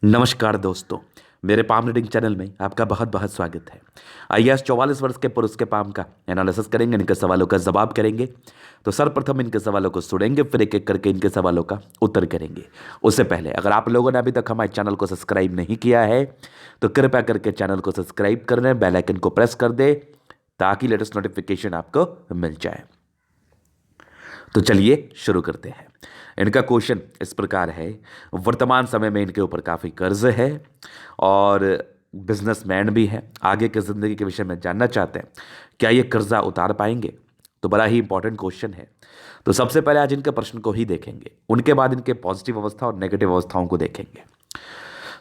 नमस्कार दोस्तों, मेरे पाम रीडिंग चैनल में आपका बहुत बहुत स्वागत है। आईएएस 44 वर्ष के पुरुष के पाम का एनालिसिस करेंगे, इनके सवालों का जवाब करेंगे। तो सर्वप्रथम इनके सवालों को सुनेंगे, फिर एक एक करके इनके सवालों का उत्तर करेंगे। उससे पहले अगर आप लोगों ने अभी तक हमारे चैनल को सब्सक्राइब नहीं किया है तो कृपया करके चैनल को सब्सक्राइब कर लें, बेल आइकन को प्रेस कर दे ताकि लेटेस्ट नोटिफिकेशन आपको मिल जाए। तो चलिए शुरू करते हैं। इनका क्वेश्चन इस प्रकार है, वर्तमान समय में इनके ऊपर काफ़ी कर्ज है और बिजनेसमैन भी है। आगे की ज़िंदगी के विषय में जानना चाहते हैं, क्या ये कर्जा उतार पाएंगे? तो बड़ा ही इंपॉर्टेंट क्वेश्चन है। तो सबसे पहले आज इनके प्रश्न को ही देखेंगे, उनके बाद इनके पॉजिटिव अवस्था और नेगेटिव अवस्थाओं को देखेंगे।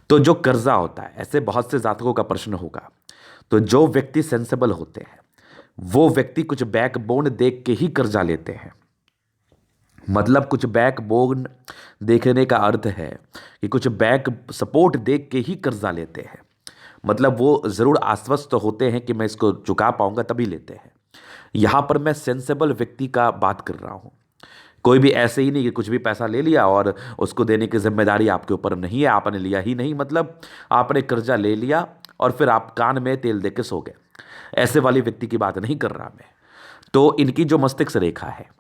तो जो कर्जा होता है, ऐसे बहुत से जातकों का प्रश्न होगा। तो जो व्यक्ति सेंसेबल होते हैं वो व्यक्ति कुछ बैकबोन देख के ही कर्जा लेते हैं। मतलब कुछ बैकबोन देखने का अर्थ है कि कुछ बैक सपोर्ट देख के ही कर्जा लेते हैं। मतलब वो ज़रूर आश्वस्त होते हैं कि मैं इसको चुका पाऊंगा, तभी लेते हैं। यहाँ पर मैं सेंसेबल व्यक्ति का बात कर रहा हूँ। कोई भी ऐसे ही नहीं कि कुछ भी पैसा ले लिया और उसको देने की जिम्मेदारी आपके ऊपर नहीं है, आपने लिया ही नहीं। मतलब आपने कर्जा ले लिया और फिर आप कान में तेल दे के सो गए। ऐसे वाली व्यक्ति की बात नहीं कर रहा मैं। तो इनकी जो मस्तिष्क रेखा है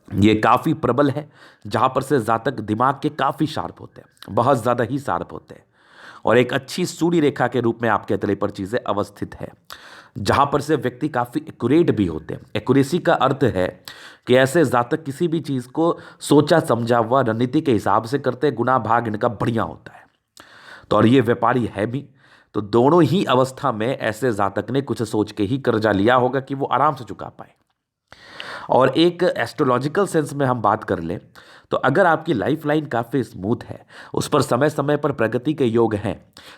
ये काफ़ी प्रबल है, जहाँ पर से जातक दिमाग के काफ़ी शार्प होते हैं, बहुत ज़्यादा ही शार्प होते हैं। और एक अच्छी सूर्य रेखा के रूप में आपके तले पर चीज़ें अवस्थित है, जहाँ पर से व्यक्ति काफ़ी एक्यूरेट भी होते हैं। एक्यूरेसी का अर्थ है कि ऐसे जातक किसी भी चीज़ को सोचा समझा हुआ रणनीति के हिसाब से करते, गुना भाग इनका बढ़िया होता है। तो और ये व्यापारी है भी। तो दोनों ही अवस्था में ऐसे जातक ने कुछ सोच के ही कर्जा लिया होगा कि वो आराम से चुका पाए। और एक एस्ट्रोलॉजिकल सेंस में हम बात कर लें तो अगर आपकी लाइफ लाइन काफ़ी स्मूथ है, उस पर समय समय पर प्रगति के योग हैं,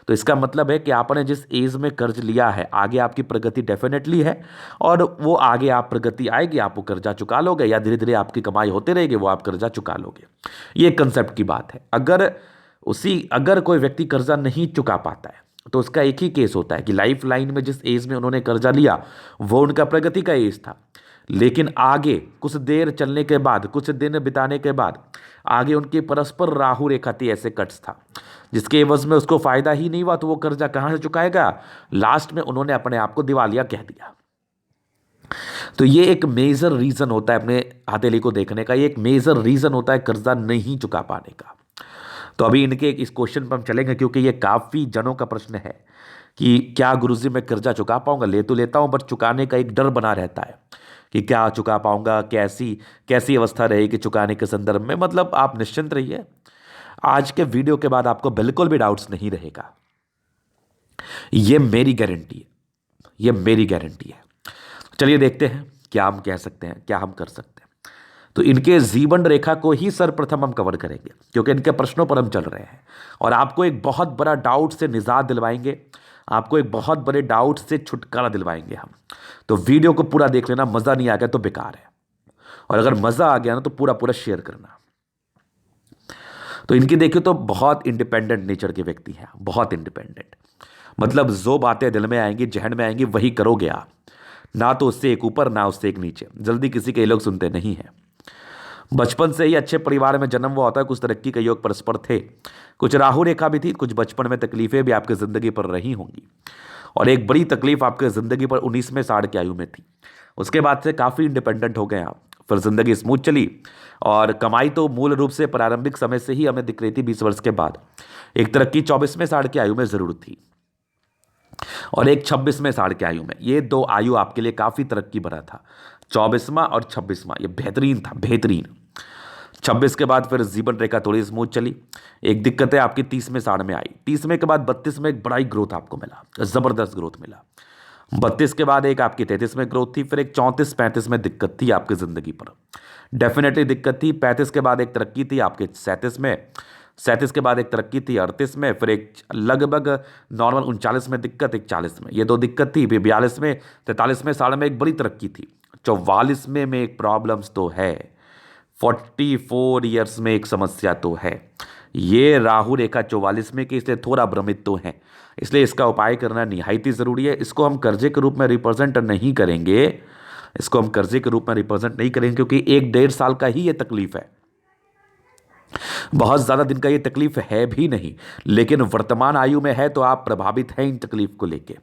तो इसका मतलब है कि आपने जिस एज में कर्ज लिया है आगे आपकी प्रगति डेफिनेटली है। और वो आगे आप प्रगति आएगी, आप वो कर्जा चुका लोगे, या धीरे धीरे आपकी कमाई होती रहेगी, वो आप कर्जा चुका लोगे। ये कंसेप्ट की बात है। अगर कोई व्यक्ति कर्जा नहीं चुका पाता है तो उसका एक ही केस होता है कि लाइफ लाइन में जिस एज में उन्होंने कर्जा लिया वो उनका प्रगति का एज था, लेकिन आगे कुछ देर चलने के बाद, कुछ दिन बिताने के बाद आगे उनकी परस्पर राहु रेखा थी, ऐसे कट्स था जिसके एवज में उसको फायदा ही नहीं हुआ। तो वो कर्जा कहाँ से चुकाएगा? लास्ट में उन्होंने अपने आप को दिवालिया कह दिया। तो ये एक मेजर रीजन होता है अपने हथेली को देखने का, ये एक मेजर रीजन होता है कर्जा नहीं चुका पाने का। तो अभी इनके इस क्वेश्चन पर हम चलेंगे, क्योंकि ये काफ़ी जनों का प्रश्न है कि क्या गुरुजी मैं कर्जा चुका पाऊंगा? ले तो लेता हूं, बट चुकाने का एक डर बना रहता है कि क्या चुका पाऊंगा, कैसी कैसी अवस्था रहेगी चुकाने के संदर्भ में। मतलब आप निश्चिंत रहिए, आज के वीडियो के बाद आपको बिल्कुल भी डाउट्स नहीं रहेगा। ये मेरी गारंटी है, ये मेरी गारंटी है। चलिए देखते हैं क्या हम कह सकते हैं, क्या हम कर सकते हैं। तो इनके जीवन रेखा को ही सर्वप्रथम हम कवर करेंगे, क्योंकि इनके प्रश्नों पर हम चल रहे हैं और आपको एक बहुत बड़ा डाउट से निजात दिलवाएंगे, आपको एक बहुत बड़े डाउट से छुटकारा दिलवाएंगे हम। तो वीडियो को पूरा देख लेना, मज़ा नहीं आ गया तो बेकार है, और अगर मज़ा आ गया ना तो पूरा पूरा शेयर करना। तो इनकी देखिए तो बहुत इंडिपेंडेंट नेचर के व्यक्ति हैं, बहुत इंडिपेंडेंट। मतलब जो बातें दिल में आएंगी, जहन में आएंगी, वही करोगे आप। ना तो उससे एक ऊपर, ना उससे एक नीचे। जल्दी किसी के ये लोग सुनते नहीं हैं। बचपन से ही अच्छे परिवार में जन्म हुआ होता है, कुछ तरक्की के योग परस्पर थे, कुछ राहु रेखा भी थी, कुछ बचपन में तकलीफें भी आपकी ज़िंदगी पर रही होंगी। और एक बड़ी तकलीफ आपके ज़िंदगी पर 19वें साल की आयु में थी। उसके बाद से काफ़ी इंडिपेंडेंट हो गए आप, फिर ज़िंदगी स्मूथ चली। और कमाई तो मूल रूप से प्रारंभिक समय से ही हमें दिख रही थी, 20 वर्ष के बाद। एक तरक्की 24वें साल की आयु में ज़रूर थी, और एक 26वें साल की आयु में। ये दो आयु आपके लिए काफ़ी तरक्की भरा था, 24वां और 26वां। ये बेहतरीन था, बेहतरीन। 26 के बाद फिर जीवन रेखा थोड़ी स्मूथ चली। एक दिक्कतें आपकी 30वें साल में आई। 30वें के बाद 32 में एक बड़ा ही ग्रोथ आपको मिला, ज़बरदस्त ग्रोथ मिला। 32 के बाद एक आपकी 33 में ग्रोथ थी, फिर एक 34-35 में दिक्कत थी आपकी ज़िंदगी पर, डेफिनेटली दिक्कत थी। 35 के बाद एक तरक्की थी आपके 37 में, 37 के बाद एक तरक्की थी 38 में, फिर एक लगभग नॉर्मल 39 में दिक्कत, एक 40 में, ये दो दिक्कत थी। फिर 42 में, 43वें साल में एक बड़ी तरक्की थी। 44 में एक प्रॉब्लम्स तो है, 44 ईयर्स में एक समस्या तो है। ये राहु रेखा 44 में कि इसलिए थोड़ा भ्रमित तो है, इसलिए इसका उपाय करना निहायत ही ज़रूरी है। इसको हम कर्जे के रूप में रिप्रेजेंट नहीं करेंगे, इसको हम कर्जे के रूप में रिप्रेजेंट नहीं करेंगे, क्योंकि 1-1.5 साल का ही ये तकलीफ है। बहुत ज़्यादा दिन का ये तकलीफ है भी नहीं, लेकिन वर्तमान आयु में है तो आप प्रभावित हैं इन तकलीफ को लेके।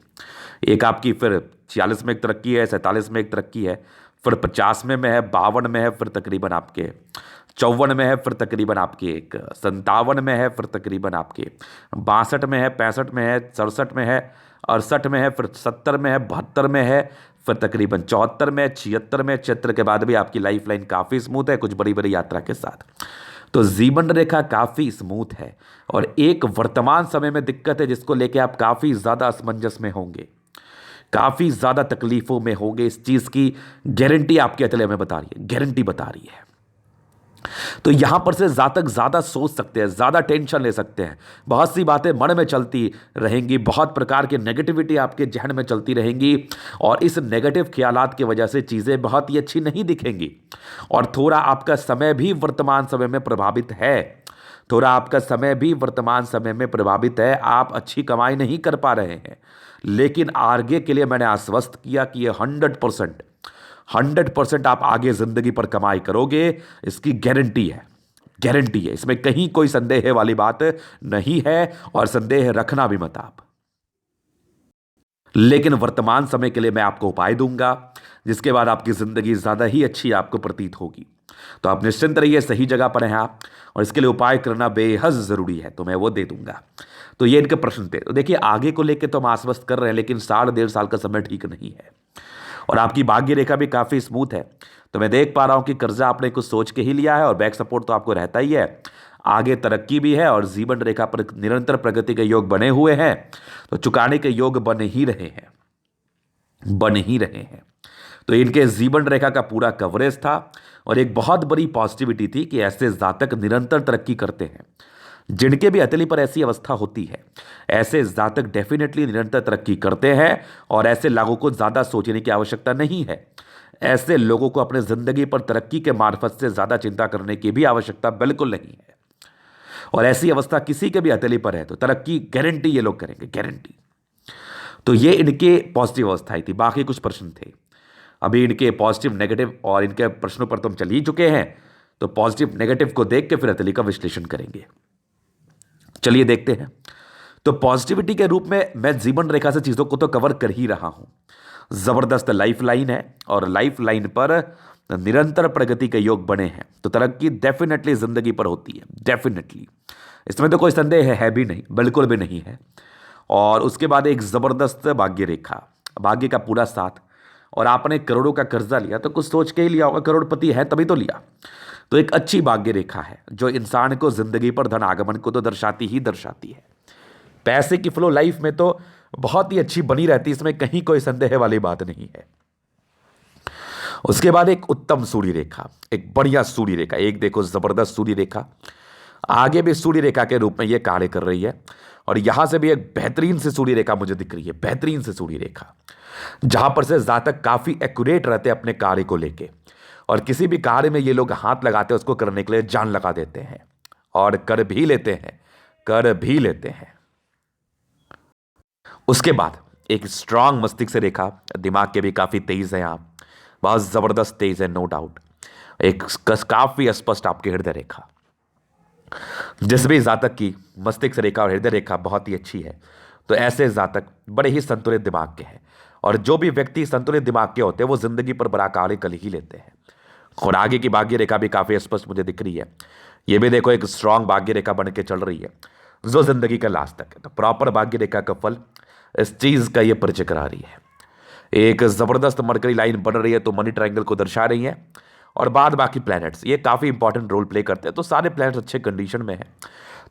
एक आपकी फिर 46 में एक तरक्की है, 47 में एक तरक्की है, फिर 50 में है, 52 में है, फिर तकरीबन आपके 54 में है, फिर तकरीबन आपके एक 57 में है, फिर तकरीबन आपके 62 में है, 65 में है, 67 में है, 68 में है, फिर 70 में है, 72 में है, फिर तकरीबन 74 में, 76 में। 76 के बाद भी आपकी लाइफ लाइन काफ़ी स्मूथ है, कुछ बड़ी बड़ी यात्रा के साथ। तो जीवन रेखा काफ़ी स्मूथ है। और एक वर्तमान समय में दिक्कत है जिसको लेके आप काफ़ी ज़्यादा असमंजस में होंगे, काफ़ी ज़्यादा तकलीफ़ों में होंगे। इस चीज़ की गारंटी आपके अतले में बता रही है, गारंटी बता रही है। तो यहां पर से जातक ज़्यादा सोच सकते हैं, ज़्यादा टेंशन ले सकते हैं, बहुत सी बातें मन में चलती रहेंगी, बहुत प्रकार की नेगेटिविटी आपके जहन में चलती रहेंगी, और इस नेगेटिव ख्यालात की वजह से चीज़ें बहुत ही अच्छी नहीं दिखेंगी। और थोड़ा आपका समय भी वर्तमान समय में प्रभावित है, थोड़ा आपका समय भी वर्तमान समय में प्रभावित है। आप अच्छी कमाई नहीं कर पा रहे हैं, लेकिन आगे के लिए मैंने आश्वस्त किया कि ये 100% आप आगे जिंदगी पर कमाई करोगे, इसकी गारंटी है, गारंटी है। इसमें कहीं कोई संदेह वाली बात नहीं है, और संदेह रखना भी मत आप। लेकिन वर्तमान समय के लिए मैं आपको उपाय दूंगा, जिसके बाद आपकी जिंदगी ज्यादा ही अच्छी आपको प्रतीत होगी। तो आप निश्चिंत रहिए, सही जगह पर हैं आप, और इसके लिए उपाय करना बेहद जरूरी है, तो मैं वो दे दूंगा। तो ये इनके प्रश्न थे। तो देखिए, आगे को लेकर तो हम आश्वस्त कर रहे हैं, लेकिन 1.5 साल का समय ठीक नहीं है, और आपकी भाग्य रेखा भी काफ़ी स्मूथ है। तो मैं देख पा रहा हूं कि कर्जा आपने कुछ सोच के ही लिया है, और बैक सपोर्ट तो आपको रहता ही है, आगे तरक्की भी है, और जीवन रेखा पर निरंतर प्रगति के योग बने हुए हैं। तो चुकाने के योग बन ही रहे हैं, बन ही रहे हैं। तो इनके जीवन रेखा का पूरा कवरेज था, और एक बहुत बड़ी पॉजिटिविटी थी कि ऐसे जातक निरंतर तरक्की करते हैं। जिनके भी हथेली पर ऐसी अवस्था होती है, ऐसे जातक डेफिनेटली निरंतर तरक्की करते हैं, और ऐसे लोगों को ज़्यादा सोचने की आवश्यकता नहीं है। ऐसे लोगों को अपने ज़िंदगी पर तरक्की के मार्फत से ज़्यादा चिंता करने की भी आवश्यकता बिल्कुल नहीं है। और ऐसी अवस्था किसी के भी हथेली पर है तो तरक्की गारंटी ये लोग करेंगे, गारंटी। तो ये इनके पॉजिटिव अवस्थाएं थी। बाकी कुछ प्रश्न थे, अभी इनके पॉजिटिव नेगेटिव और इनके प्रश्नों पर तो हम चल ही चुके हैं। तो पॉजिटिव नेगेटिव को देख के फिर हथेली का विश्लेषण करेंगे। चलिए देखते हैं। तो पॉजिटिविटी के रूप में मैं जीवन रेखा से चीजों को तो कवर कर ही रहा हूं। जबरदस्त लाइफ लाइन है, और लाइफ लाइन पर निरंतर प्रगति के योग बने हैं, तो तरक्की डेफिनेटली जिंदगी पर होती है, डेफिनेटली। इसमें तो कोई संदेह है भी नहीं, बिल्कुल भी नहीं है। और उसके बाद एक जबरदस्त भाग्य रेखा, भाग्य का पूरा साथ, और आपने करोड़ों का कर्जा लिया तो कुछ सोच के ही लिया होगा, करोड़पति है तभी तो लिया। तो एक अच्छी भाग्य रेखा है जो इंसान को जिंदगी पर धन आगमन को तो दर्शाती ही दर्शाती है। पैसे की फ्लो लाइफ में तो बहुत ही अच्छी बनी रहती है, इसमें कहीं कोई संदेह वाली बात नहीं है। उसके बाद एक उत्तम सूर्य रेखा, एक बढ़िया सूर्य रेखा, एक देखो जबरदस्त सूर्य रेखा, आगे भी सूर्य रेखा के रूप में यह कार्य कर रही है। और यहां से भी एक बेहतरीन से सूर्य रेखा मुझे दिख रही है, बेहतरीन से सूर्य रेखा, जहां पर से जातक काफी एक्यूरेट रहते हैं अपने कार्य को लेके, और किसी भी कार्य में ये लोग हाथ लगाते हैं उसको करने के लिए जान लगा देते हैं, और कर भी लेते हैं, कर भी लेते हैं। उसके बाद एक स्ट्रांग मस्तिष्क रेखा, दिमाग के भी काफी तेज है आप, बहुत जबरदस्त तेज है, नो डाउट। एक काफी स्पष्ट आपकी हृदय रेखा, जिस भी जातक की मस्तिष्क रेखा और हृदय रेखा बहुत ही अच्छी है, तो ऐसे जातक बड़े ही संतुलित दिमाग के हैं। और जो भी व्यक्ति संतुलित दिमाग के होते हैं वो जिंदगी पर बड़ा कार्य कर ही लेते हैं। और आगे की भाग्य रेखा भी काफी स्पष्ट मुझे दिख रही है, ये भी देखो एक स्ट्रांग भाग्य रेखा बन के चल रही है जो जिंदगी का लास्ट तक है। तो प्रॉपर भाग्य रेखा का फल इस चीज का ये परिचय करा रही है। एक जबरदस्त मरकरी लाइन बन रही है तो मनी ट्रायंगल को दर्शा रही है, और बाद बाकी प्लैनेट्स ये काफी इंपॉर्टेंट रोल प्ले करते हैं। तो सारे प्लैनेट्स अच्छे कंडीशन में है,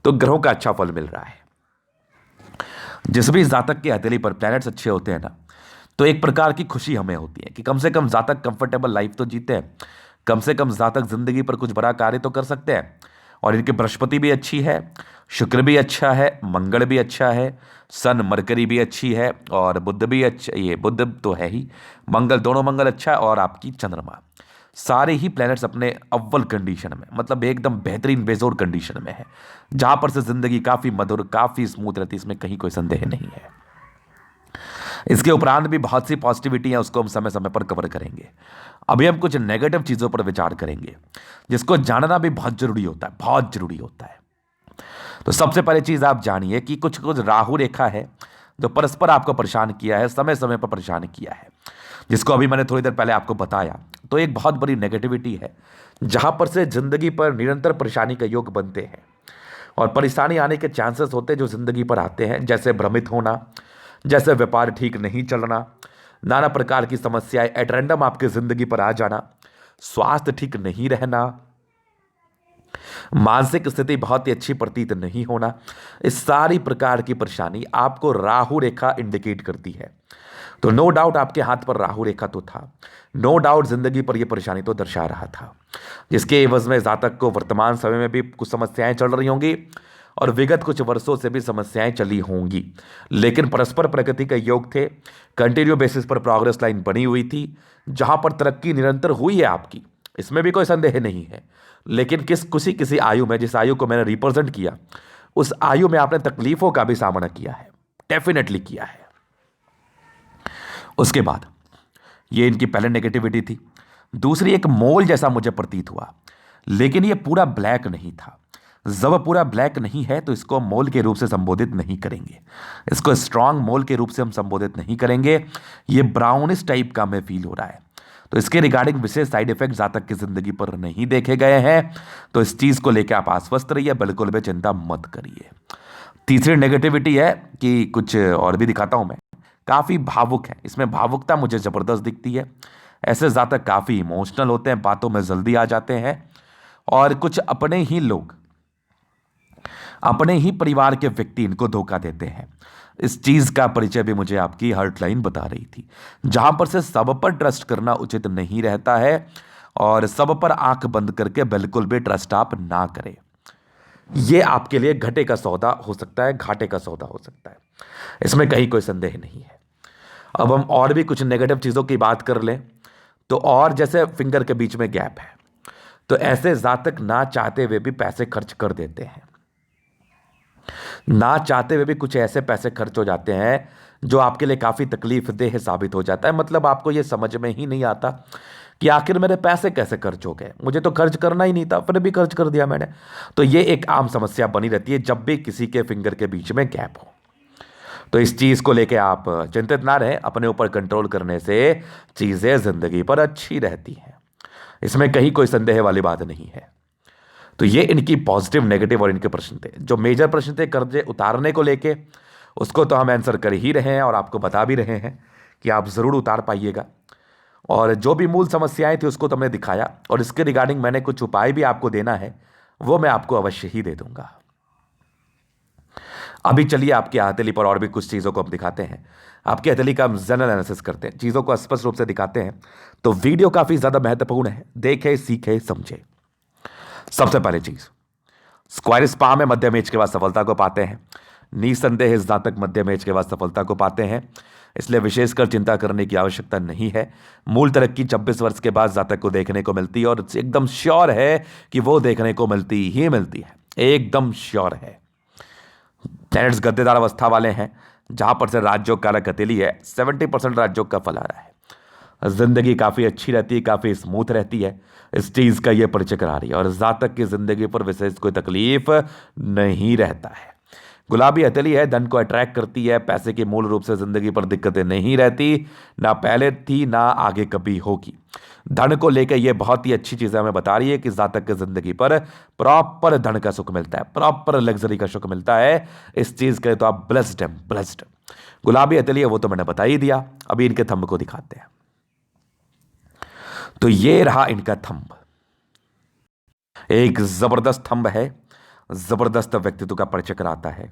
तो ग्रहों का अच्छा फल मिल रहा है। जिस भी जातक के हथेली पर प्लैनेट्स अच्छे होते हैं ना, तो एक प्रकार की खुशी हमें होती है कि कम से कम जातक कंफर्टेबल लाइफ तो जीते हैं, कम से कम जातक जिंदगी पर कुछ बड़ा कार्य तो कर सकते हैं। और इनके बृहस्पति भी अच्छी है, शुक्र भी अच्छा है, मंगल भी अच्छा है, सन मरकरी भी अच्छी है, और बुध भी अच्छा, ये बुध तो है ही, मंगल, दोनों मंगल अच्छा है, और आपकी चंद्रमा, सारे ही प्लैनेट्स अपने अव्वल कंडीशन में, मतलब एकदम बेहतरीन बेजोर कंडीशन में है, जहां पर से जिंदगी काफी मधुर, काफी स्मूथ रहती है, इसमें कहीं कोई संदेह नहीं है। इसके उपरांत भी बहुत सी पॉजिटिविटी है, उसको हम समय समय पर कवर करेंगे। अभी हम कुछ नेगेटिव चीज़ों पर विचार करेंगे जिसको जानना भी बहुत जरूरी होता है, बहुत जरूरी होता है। तो सबसे पहले चीज़ आप जानिए कि कुछ कुछ राहु रेखा है जो परस्पर आपको परेशान किया है, समय समय पर परेशान किया है, जिसको अभी मैंने थोड़ी देर पहले आपको बताया। तो एक बहुत बड़ी नेगेटिविटी है जहां पर से जिंदगी पर निरंतर परेशानी के योग बनते हैं और परेशानी आने के चांसेस होते हैं जो जिंदगी पर आते हैं, जैसे भ्रमित होना, जैसे व्यापार ठीक नहीं चलना, नाना प्रकार की समस्याएं एट रैंडम आपकी जिंदगी पर आ जाना, स्वास्थ्य ठीक नहीं रहना, मानसिक स्थिति बहुत ही अच्छी प्रतीत नहीं होना। इस सारी प्रकार की परेशानी आपको राहु रेखा इंडिकेट करती है। तो नो डाउट आपके हाथ पर राहु रेखा तो था, नो डाउट जिंदगी पर यह परेशानी तो दर्शा रहा था, जिसके एवज में जातक को वर्तमान समय में भी कुछ समस्याएं चल रही होंगी और विगत कुछ वर्षों से भी समस्याएं चली होंगी, लेकिन परस्पर प्रगति के योग थे। कंटिन्यू बेसिस पर प्रोग्रेस लाइन बनी हुई थी जहां पर तरक्की निरंतर हुई है आपकी, इसमें भी कोई संदेह नहीं है। लेकिन किसी किसी आयु में, जिस आयु को मैंने रिप्रेजेंट किया, उस आयु में आपने तकलीफों का भी सामना किया है, डेफिनेटली किया है। उसके बाद ये इनकी पहले नेगेटिविटी थी। दूसरी, एक मोल जैसा मुझे प्रतीत हुआ, लेकिन ये पूरा ब्लैक नहीं था। जब पूरा ब्लैक नहीं है तो इसको मोल के रूप से संबोधित नहीं करेंगे, इसको स्ट्रांग मोल के रूप से हम संबोधित नहीं करेंगे। ये ब्राउनिश टाइप का हमें फील हो रहा है, तो इसके रिगार्डिंग विशेष साइड इफेक्ट जातक की जिंदगी पर नहीं देखे गए हैं। तो इस चीज को लेकर आप आश्वस्त रहिए, बिल्कुल भी चिंता मत करिए। तीसरी नेगेटिविटी है कि कुछ और भी दिखाता हूं मैं, काफी भावुक है, इसमें भावुकता मुझे जबरदस्त दिखती है। ऐसे जातक काफी इमोशनल होते हैं, बातों में जल्दी आ जाते हैं और कुछ अपने ही लोग, अपने ही परिवार के व्यक्ति इनको धोखा देते हैं। इस चीज का परिचय भी मुझे आपकी हर्टलाइन बता रही थी, जहां पर से सब पर ट्रस्ट करना उचित नहीं रहता है और सब पर आंख बंद करके बिल्कुल भी ट्रस्ट आप ना करें। यह आपके लिए घाटे का सौदा हो सकता है, घाटे का सौदा हो सकता है, इसमें कहीं कोई संदेह नहीं है। अब हम और भी कुछ नेगेटिव चीजों की बात कर लें तो, और जैसे फिंगर के बीच में गैप है, तो ऐसे जातक ना चाहते हुए भी पैसे खर्च कर देते हैं, ना चाहते हुए भी कुछ ऐसे पैसे खर्च हो जाते हैं जो आपके लिए काफी तकलीफदेह साबित हो जाता है। मतलब आपको यह समझ में ही नहीं आता कि आखिर मेरे पैसे कैसे खर्च हो गए, मुझे तो खर्च करना ही नहीं था फिर भी खर्च कर दिया मैंने। तो यह एक आम समस्या बनी रहती है जब भी किसी के फिंगर के बीच में गैप हो। तो इस चीज को लेके आप चिंतित ना रहें, अपने ऊपर कंट्रोल करने से चीजें जिंदगी पर अच्छी रहती हैं, इसमें कहीं कोई संदेह वाली बात नहीं है। तो ये इनकी पॉजिटिव, नेगेटिव और इनके प्रश्न थे। जो मेजर प्रश्न थे कर्जे उतारने को लेके, उसको तो हम आंसर कर ही रहे हैं और आपको बता भी रहे हैं कि आप जरूर उतार पाइएगा। और जो भी मूल समस्याएं थी उसको तो हमने दिखाया, और इसके रिगार्डिंग मैंने कुछ उपाय भी आपको देना है, वो मैं आपको अवश्य ही दे दूंगा। अभी चलिए आपकी हथेली पर और भी कुछ चीज़ों को हम दिखाते हैं। आपकी हथेली का हम जनरल एनालिसिस करते हैं, चीज़ों को स्पष्ट रूप से दिखाते हैं। तो वीडियो काफ़ी ज़्यादा महत्वपूर्ण है, देखें, सीखें, समझें। सबसे पहली चीज़, स्क्वायर स्पा में मध्यम एज के बाद सफलता को पाते हैं। निसंदेह इस जातक मध्यम एज के बाद सफलता को पाते हैं, इसलिए विशेषकर चिंता करने की आवश्यकता नहीं है। मूल तरक्की 26 वर्ष के बाद जातक को देखने को मिलती है और एकदम श्योर है कि वो देखने को मिलती ही मिलती है, एकदम श्योर है। प्लैनेट्स गद्देदार अवस्था वाले हैं, जहां पर से राजयोग कारक हथेली है, 70% राजयोग का फल आ रहा है। जिंदगी काफी अच्छी रहती है, काफी स्मूथ रहती है, इस चीज का यह परिचय करा रही है। और जातक की जिंदगी पर विशेष कोई तकलीफ नहीं रहता है। गुलाबी हथेली है, धन को अट्रैक्ट करती है, पैसे की मूल रूप से जिंदगी पर दिक्कतें नहीं रहती, ना पहले थी ना आगे कभी होगी। धन को लेकर यह बहुत ही अच्छी चीज हमें बता रही है कि जातक की जिंदगी पर प्रॉपर धन का सुख मिलता है, प्रॉपर लग्जरी का सुख मिलता है। इस चीज के लिए तो आप ब्लेस्ड हैं, ब्लेस्ड। गुलाबी हथेली है वो तो मैंने बता ही दिया, अभी इनके थंब को दिखाते हैं। तो ये रहा इनका थंब, एक जबरदस्त थंब है, जबरदस्त व्यक्तित्व का परिचय कराता है।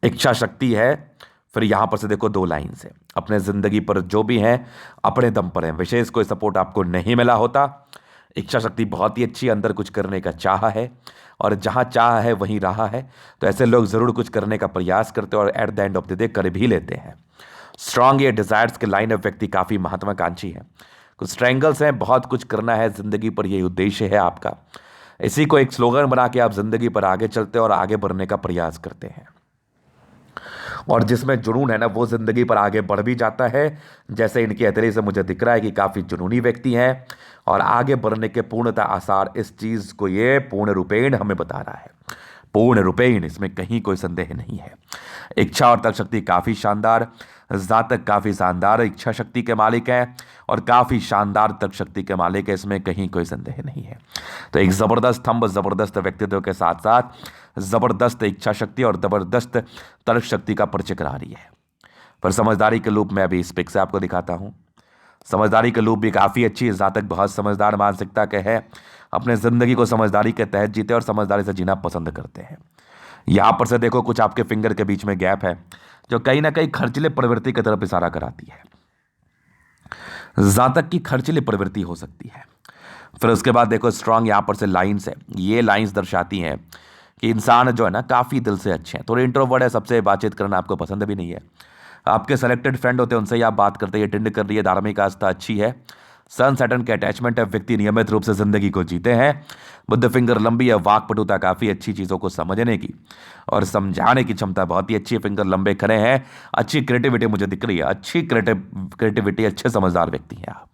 इच्छा शक्ति है, फिर यहां पर से देखो 2 लाइन्स है, अपने जिंदगी पर जो भी है अपने दम पर है, विशेष कोई सपोर्ट आपको नहीं मिला होता। इच्छा शक्ति बहुत ही अच्छी, अंदर कुछ करने का चाह है और जहां चाह है वहीं रहा है। तो ऐसे लोग जरूर कुछ करने का प्रयास करते हैं और at the end of the day कर भी लेते हैं। स्ट्रांग ये डिजायर्स के लाइन ऑफ व्यक्ति काफी महत्वाकांक्षी है, कुछ स्ट्रैंगल्स हैं, बहुत कुछ करना है जिंदगी पर, यही उद्देश्य है आपका। इसी को एक स्लोगन बना के आप जिंदगी पर आगे चलते और आगे बढ़ने का प्रयास करते हैं। और जिसमें जुनून है ना वो जिंदगी पर आगे बढ़ भी जाता है। जैसे इनकी हथेली से मुझे दिख रहा है कि काफ़ी जुनूनी व्यक्ति हैं और आगे बढ़ने के पूर्णतः आसार इस चीज़ को ये पूर्ण रूपेण हमें बता रहा है। पूर्ण रूपेण, इसमें कहीं कोई संदेह नहीं है। इच्छा और तर्क शक्ति काफ़ी शानदार, जातक काफ़ी शानदार इच्छा शक्ति के मालिक हैं और काफ़ी शानदार तर्क शक्ति के मालिक है, इसमें कहीं कोई संदेह नहीं है। तो एक ज़बरदस्त स्तंभ, ज़बरदस्त व्यक्तित्व के साथ साथ ज़बरदस्त इच्छा शक्ति और ज़बरदस्त तर्क शक्ति का परिचय करा रही है। पर समझदारी के लूप में अभी इस पिक से आपको दिखाता हूँ। समझदारी के लूप भी काफ़ी अच्छी है। जातक बहुत समझदार मानसिकता के हैं, अपने ज़िंदगी को समझदारी के तहत जीते और समझदारी से जीना पसंद करते हैं। यहाँ पर से देखो कुछ आपके फिंगर के बीच में गैप है जो कहीं ना कहीं खर्चीले प्रवृत्ति की तरफ इशारा कराती है। जातक की खर्चीली प्रवृत्ति हो सकती है। फिर उसके बाद देखो स्ट्रांग यहाँ पर से लाइंस है। ये लाइंस दर्शाती हैं कि इंसान जो है ना काफ़ी दिल से अच्छे हैं, थोड़े इंट्रोवर्ट है, सबसे बातचीत करना आपको पसंद भी नहीं है। आपके सेलेक्टेड फ्रेंड होते हैं उनसे ही आप बात करते हैं, अटेंड कर रही है, धार्मिक आस्था अच्छी है, सन सैटर्न के अटैचमेंट है, व्यक्ति नियमित रूप से जिंदगी को जीते हैं, बुद्ध फिंगर लंबी है, वाकपटुता काफ़ी अच्छी, चीज़ों को समझने की और समझाने की क्षमता बहुत ही अच्छी है, फिंगर लंबे खड़े हैं, अच्छी क्रिएटिविटी मुझे दिख रही है, अच्छी क्रिएटिविटी, अच्छे समझदार व्यक्ति हैं आप।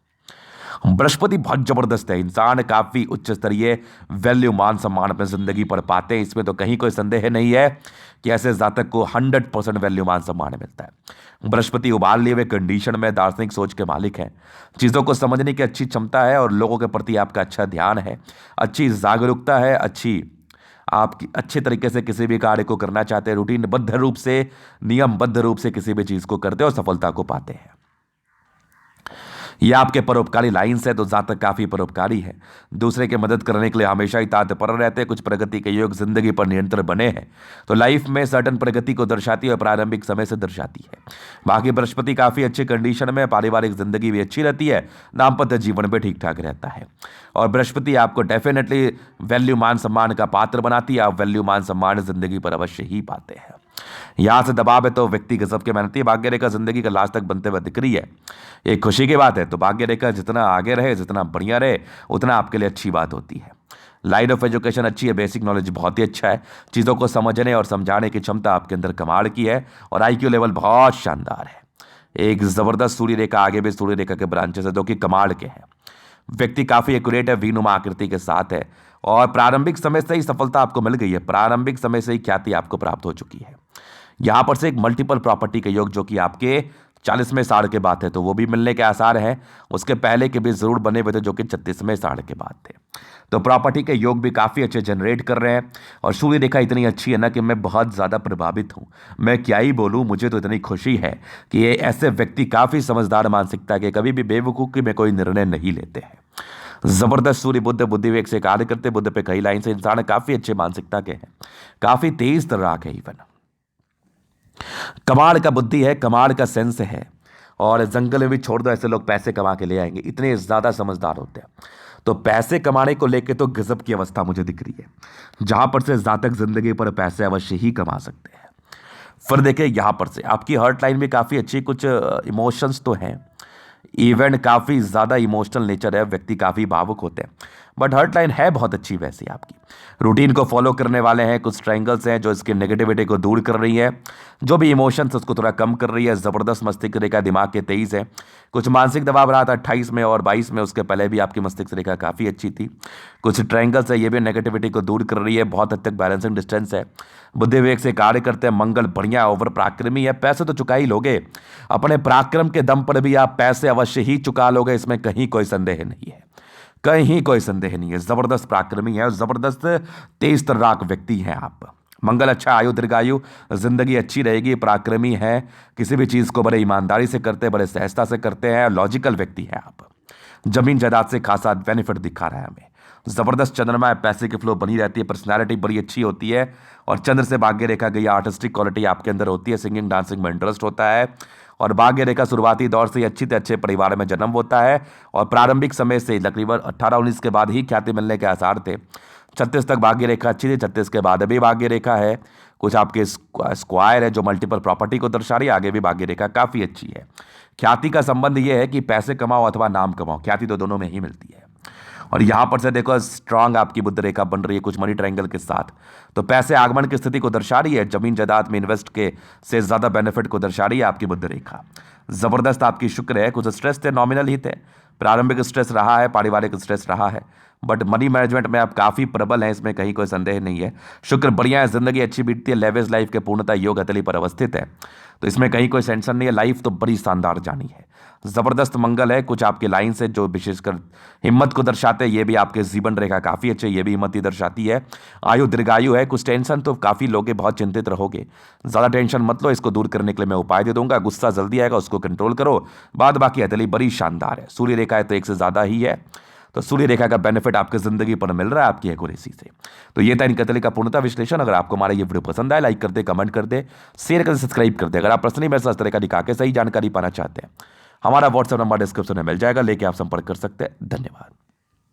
बृहस्पति बहुत जबरदस्त है, इंसान काफी उच्च स्तरीय वैल्यू मान सम्मान अपने जिंदगी पर पाते हैं, इसमें तो कहीं कोई संदेह नहीं है कि ऐसे जातक को 100% वैल्यू मान सम्मान मिलता है। बृहस्पति उबाल लिए हुए कंडीशन में दार्शनिक सोच के मालिक हैं, चीज़ों को समझने की अच्छी क्षमता है और लोगों के प्रति आपका अच्छा ध्यान है, अच्छी जागरूकता है, आपकी अच्छे तरीके से किसी भी कार्य को करना चाहते हैं, रूटीनबद्ध रूप से, नियमबद्ध रूप से किसी भी चीज़ को करते हैं और सफलता को पाते हैं। यह आपके परोपकारी लाइन्स है, तो जातक काफी परोपकारी है, दूसरे की मदद करने के लिए हमेशा ही तत्पर रहते हैं, कुछ प्रगति के योग जिंदगी पर नियंत्रण बने हैं, तो लाइफ में सर्टन प्रगति को दर्शाती है और प्रारंभिक समय से दर्शाती है। बाकी बृहस्पति काफी अच्छी कंडीशन में, पारिवारिक जिंदगी भी अच्छी रहती है, दाम्पत्य जीवन भी ठीक ठाक रहता है और बृहस्पति आपको डेफिनेटली वैल्यू मान सम्मान का पात्र बनाती है, आप वैल्यू मान सम्मान जिंदगी पर अवश्य ही पाते हैं। यहां से दबाव है तो व्यक्ति गजब के मेहनती, भाग्य रेखा जिंदगी का लास्ट तक बनते हुए दिख रही है, एक खुशी की बात है। तो भाग्य रेखा जितना आगे रहे, जितना बढ़िया रहे, उतना आपके लिए अच्छी बात होती है। लाइन ऑफ एजुकेशन अच्छी है, बेसिक नॉलेज बहुत ही अच्छा है, चीज़ों को समझने और समझाने की क्षमता आपके अंदर कमाल की है और IQ लेवल बहुत शानदार है। एक ज़बरदस्त सूर्य रेखा आगे भी सूर्य रेखा के ब्रांचेस है जो कि कमाल के हैं। व्यक्ति काफ़ी एक्यूरेट है, वीनुमा आकृति के साथ है और प्रारंभिक समय से ही सफलता आपको मिल गई है, प्रारंभिक समय से ही ख्याति आपको प्राप्त हो चुकी है। यहां पर से एक मल्टीपल प्रॉपर्टी के योग जो कि आपके 40वें साल के बाद है, तो वो भी मिलने के आसार हैं, उसके पहले के भी जरूर बने हुए थे जो कि 36वें साल के बाद थे। तो प्रॉपर्टी के योग भी काफ़ी अच्छे जनरेट कर रहे हैं और सूर्य रेखा इतनी अच्छी है ना कि मैं बहुत ज़्यादा प्रभावित हूँ, मैं क्या ही बोलूँ, मुझे तो इतनी खुशी है कि ये ऐसे व्यक्ति काफ़ी समझदार मानसिकता के, कभी भी बेवकूफ़ी में कोई निर्णय नहीं लेते हैं। जबरदस्त सूर्य बुद्ध बुद्धि विवेक से कार्य करते, बुद्ध पे कई लाइन से इंसान काफ़ी अच्छे मानसिकता के हैं, काफ़ी तेज तर्राक है, इवन कमाल का बुद्धि है, कमाल का सेंस है और जंगल में भी छोड़ दो, ऐसे लोग पैसे कमा के ले आएंगे, इतने ज़्यादा समझदार होते हैं। तो पैसे कमाने को लेके तो गजब की अवस्था मुझे दिख रही है, जहां पर से जातक जिंदगी पर पैसे अवश्य ही कमा सकते हैं। फिर देखिए यहां पर से आपकी हर्ट लाइन भी काफ़ी अच्छी, कुछ इमोशंस तो हैं, इवेंट काफ़ी ज़्यादा इमोशनल नेचर है, व्यक्ति काफ़ी भावुक होते हैं, बट हर्ट लाइन है बहुत अच्छी वैसे आपकी, रूटीन को फॉलो करने वाले हैं, कुछ ट्रायंगल्स हैं जो इसकी नेगेटिविटी को दूर कर रही है, जो भी इमोशंस उसको थोड़ा कम कर रही है, ज़बरदस्त मस्तिष्क रेखा दिमाग के 23 है, कुछ मानसिक दबाव रहा था 28 में और 22 में, उसके पहले भी आपकी मस्तिष्क रेखा काफ़ी अच्छी थी, कुछ ट्रायंगल्स है ये भी नेगेटिविटी को दूर कर रही है, बहुत हद तक बैलेंसिंग डिस्टेंस है, बुद्धि विवेक से कार्य करते हैं, मंगल बढ़िया ओवर पराक्रमी है, पैसे तो चुका ही लोगे, अपने पराक्रम के दम पर भी आप पैसे अवश्य ही चुका लोगे, इसमें कहीं कोई संदेह नहीं है, कहीं कोई संदेह नहीं है। जबरदस्त पराक्रमी है और जबरदस्त तेज तर्राक व्यक्ति हैं आप। मंगल अच्छा, आयु दीर्घायु, जिंदगी अच्छी रहेगी, पराक्रमी है, किसी भी चीज़ को बड़े ईमानदारी से करते हैं, बड़े सहजता से करते हैं, लॉजिकल व्यक्ति हैं आप। जमीन जायदाद से खासा बेनिफिट दिखा रहा है हमें, ज़बरदस्त चंद्रमा है, पैसे की फ्लो बनी रहती है, पर्सनैलिटी बड़ी अच्छी होती है और चंद्र से भाग्य रेखा गई, आर्टिस्टिक क्वालिटी आपके अंदर होती है, सिंगिंग डांसिंग में इंटरेस्ट होता है और भाग्य रेखा शुरुआती दौर से अच्छी से अच्छे परिवार में जन्म होता है और प्रारंभिक समय से तकरीबन 18-19 के बाद ही ख्याति मिलने के आसार थे। 36 तक भाग्य रेखा अच्छी थी, 36 के बाद अभी भाग्य रेखा है, कुछ आपके स्क्वायर है जो मल्टीपल प्रॉपर्टी को दर्शा रही है, आगे भी भाग्य रेखा काफ़ी अच्छी है। ख्याति का संबंध ये है कि पैसे कमाओ अथवा नाम कमाओ, ख्याति तो दोनों में ही मिलती है और यहाँ पर से देखो स्ट्रांग आपकी बुध रेखा बन रही है कुछ मनी ट्रायंगल के साथ, तो पैसे आगमन की स्थिति को दर्शा रही है। जमीन जायदाद में इन्वेस्ट के से ज्यादा बेनिफिट को दर्शा रही है आपकी बुध रेखा। जबरदस्त आपकी शुक्र है। कुछ स्ट्रेस थे, नॉमिनल ही थे, प्रारंभिक स्ट्रेस रहा है, पारिवारिक स्ट्रेस रहा है, बट मनी मैनेजमेंट में आप काफी प्रबल हैं, इसमें कहीं कोई संदेह नहीं है। शुक्र बढ़िया है, जिंदगी अच्छी बीतती है, लेवेज लाइफ के पूर्णता योग हथेली पर अवस्थित है, तो इसमें कहीं कोई टेंशन नहीं है। लाइफ तो बड़ी शानदार जानी है। जबरदस्त मंगल है। कुछ आपके लाइन से जो विशेषकर हिम्मत को दर्शाते हैं, ये भी आपके जीवन रेखा काफी अच्छे, ये भी हिम्मत ही दर्शाती है। आयु दीर्घायु है। कुछ टेंशन तो काफी लोगे, बहुत चिंतित रहोगे, ज्यादा टेंशन मत लो। इसको दूर करने के लिए मैं उपाय दे दूंगा। गुस्सा जल्दी आएगा, उसको कंट्रोल करो। बाद बाकी हथेली बड़ी शानदार है। सूर्य रेखा है तो एक से ज्यादा ही है, तो सूर्य रेखा का बेनिफिट आपकी जिंदगी पर मिल रहा है आपकी एक्यूरेसी से। तो ये था इनका हथेली का पूर्णता विश्लेषण। अगर आपको हमारा ये वीडियो पसंद आए, लाइक कर दे, कमेंट कर दे, शेयर कर दे, सब्सक्राइब कर दे। अगर आप पर्सनली मेरे साथ इस तरह का दिखा के सही जानकारी पाना चाहते हैं, हमारा व्हाट्सएप नंबर डिस्क्रिप्शन में मिल जाएगा, लेके आप संपर्क कर सकते हैं। धन्यवाद।